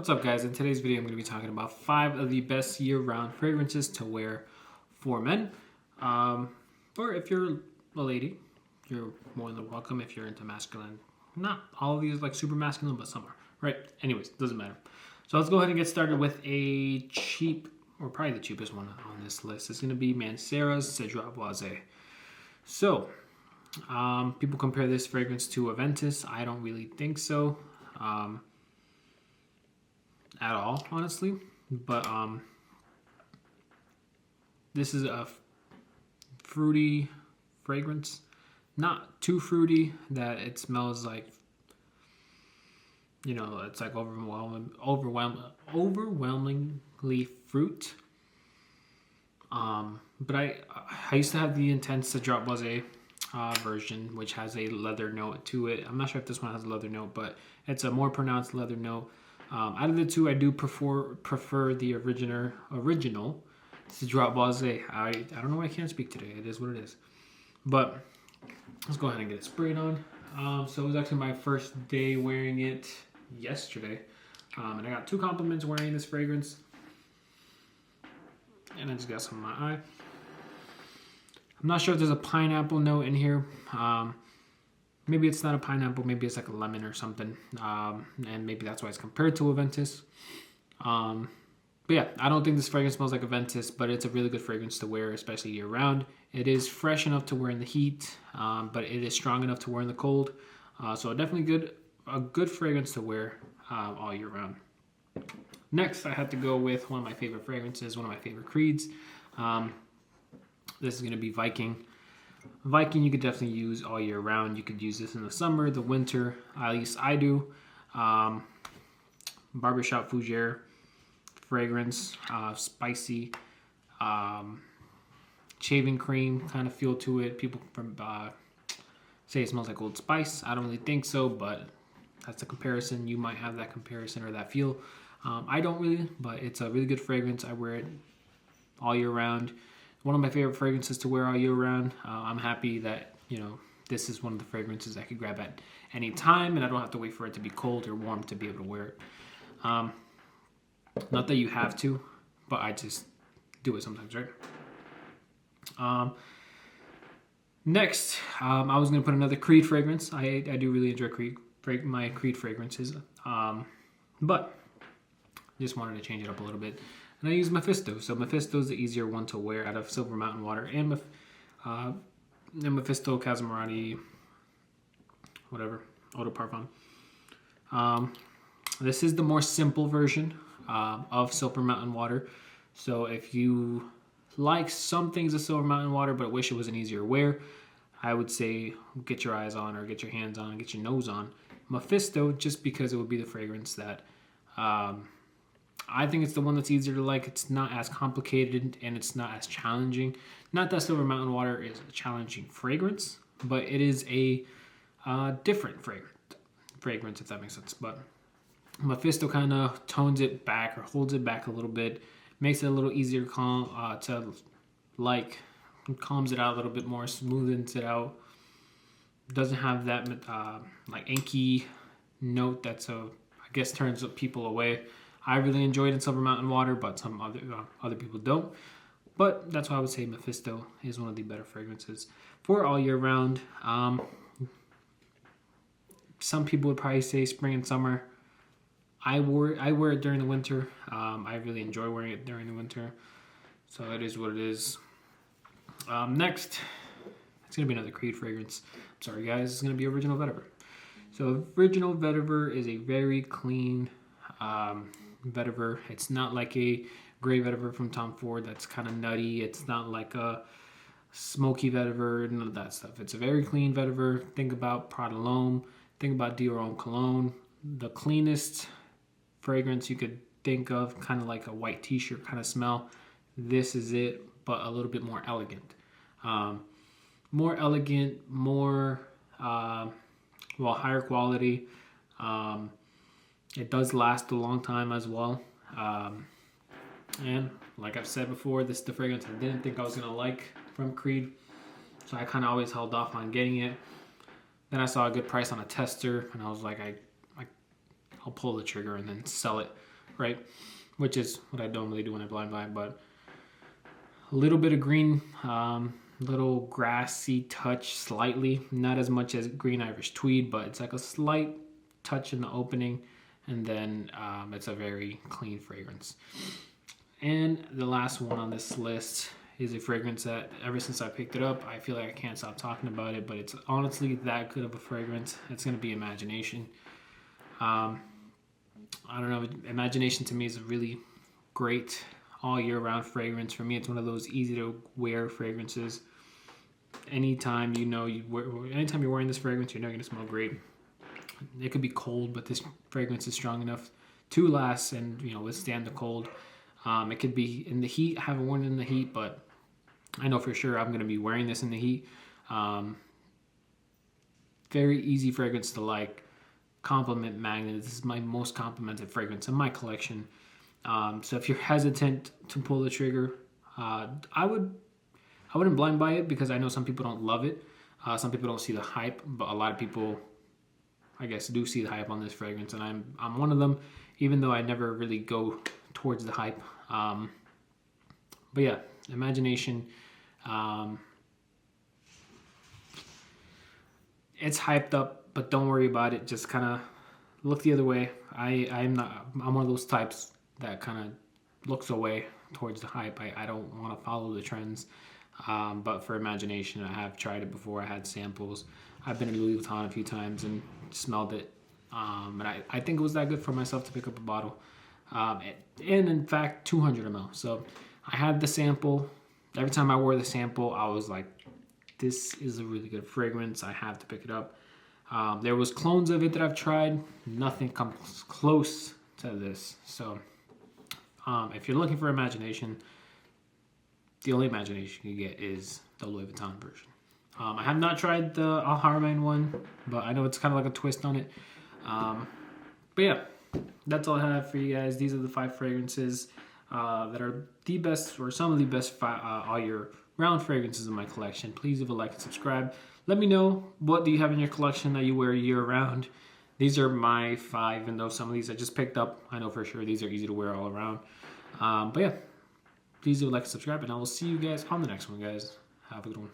What's up, guys? In today's video, I'm going to be talking about 5 of the best year-round fragrances to wear for men. Or if you're a lady, you're more than welcome if you're into masculine. Not all of these like super masculine, but some are, right? Anyways, doesn't matter. So let's go ahead and get started with a cheap, or probably the cheapest one on this list. It's going to be Mancera's Cedrat Boisé. So, people compare this fragrance to Aventus. I don't really think so. At all, honestly, but this is a fruity fragrance, not too fruity that it smells like, you know, it's like overwhelmingly fruit. But I used to have the intense Cedrat Boisé version, which has a leather note to it. I'm not sure if this one has a leather note, but it's a more pronounced leather note. Out of the two, I do prefer the original Cedrat Boisé. I don't know why I can't speak today. It is what it is. But let's go ahead and get it sprayed on. So it was actually my first day wearing it yesterday. And I got 2 compliments wearing this fragrance. And I just got some on my eye. I'm not sure if there's a pineapple note in here. Maybe it's not a pineapple, maybe it's like a lemon or something. And maybe that's why it's compared to Aventus. But yeah, I don't think this fragrance smells like Aventus, but it's a really good fragrance to wear, especially year round. It is fresh enough to wear in the heat, but it is strong enough to wear in the cold. So definitely a good fragrance to wear all year round. Next, I had to go with one of my favorite fragrances, one of my favorite creeds. This is going to be Viking. Viking, you could definitely use all year round. You could use this in the summer, the winter. At least I do. Barbershop Fougere fragrance, spicy, shaving cream kind of feel to it. People say it smells like Old Spice. I don't really think so, but that's a comparison. You might have that comparison or that feel. I don't really, but it's a really good fragrance. I wear it all year round. One of my favorite fragrances to wear all year round. I'm happy that, you know, this is one of the fragrances I could grab at any time, and I don't have to wait for it to be cold or warm to be able to wear it. Not that you have to, but I just do it sometimes, right? Next, I was going to put another Creed fragrance. I do really enjoy my Creed fragrances, but just wanted to change it up a little bit. And I use Mephisto. So Mephisto is the easier one to wear out of Silver Mountain Water and Mephisto, Casamorati, whatever, Eau de Parfum. This is the more simple version of Silver Mountain Water. So if you like some things of Silver Mountain Water but wish it was an easier wear, I would say get your eyes on or get your hands on, get your nose on Mephisto, just because it would be the fragrance that I think it's the one that's easier to like. It's not as complicated and it's not as challenging. Not that Silver Mountain Water is a challenging fragrance, but it is a different fragrance, if that makes sense. But Mephisto kind of tones it back or holds it back a little bit, makes it a little easier to like, calms it out a little bit more, smoothens it out. Doesn't have that like inky note that's I guess turns people away. I really enjoyed it in Silver Mountain Water, but some other people don't. But that's why I would say Mephisto is one of the better fragrances for all year round. Some people would probably say spring and summer. I wear it during the winter. I really enjoy wearing it during the winter. So it is what it is. Next, it's going to be another Creed fragrance. I'm sorry, guys. It's going to be Original Vetiver. So Original Vetiver is a very clean vetiver. It's not like a gray vetiver from Tom Ford that's kind of nutty. It's not like a smoky vetiver, none of that stuff. It's a very clean vetiver. Think about Prada L'Homme. Think about Dior Homme Cologne. The cleanest fragrance you could think of, kind of like a white t-shirt kind of smell. This is it, but a little bit more elegant. More elegant, more, higher quality. It does last a long time as well. And like I've said before, this is the fragrance I didn't think I was going to like from Creed. So I kind of always held off on getting it. Then I saw a good price on a tester, and I was like, I'll pull the trigger and then sell it, right? Which is what I normally do when I blind buy. But a little bit of green, little grassy touch slightly, not as much as green Irish tweed, but it's like a slight touch in the opening, and then it's a very clean fragrance. And the last one on this list is a fragrance that ever since I picked it up, I feel like I can't stop talking about it, but it's honestly that good of a fragrance. It's going to be Imagination. I don't know, Imagination to me is a really great all year round fragrance. For me, it's one of those easy to wear fragrances. Anytime anytime you're wearing this fragrance, you're not going to smell great. It could be cold, but this fragrance is strong enough to last and withstand the cold. It could be in the heat. I haven't worn it in the heat, but I know for sure I'm going to be wearing this in the heat. Very easy fragrance to like. Compliment magnet. This is my most complimented fragrance in my collection. So if you're hesitant to pull the trigger, I wouldn't blind buy it because I know some people don't love it. Some people don't see the hype, but a lot of people, I guess, do see the hype on this fragrance, and I'm one of them, even though I never really go towards the hype. But yeah, Imagination. It's hyped up, but don't worry about it. Just kind of look the other way. I'm one of those types that kind of looks away towards the hype. I don't want to follow the trends. But for Imagination, I have tried it before. I had samples. I've been in Louis Vuitton a few times and smelled it. And I think it was that good for myself to pick up a bottle. And in fact, 200 ml. So I had the sample. Every time I wore the sample, I was like, this is a really good fragrance. I have to pick it up. There was clones of it that I've tried. Nothing comes close to this. So if you're looking for Imagination, the only Imagination you get is the Louis Vuitton version. I have not tried the Al Haramain one, but I know it's kind of like a twist on it. But yeah, that's all I have for you guys. These are the 5 fragrances that are the best, or some of the best all year round fragrances in my collection. Please leave a like and subscribe. Let me know, what do you have in your collection that you wear year round? These are my 5, and though some of these I just picked up, I know for sure these are easy to wear all around. But yeah, please leave a like and subscribe, and I will see you guys on the next one, guys. Have a good one.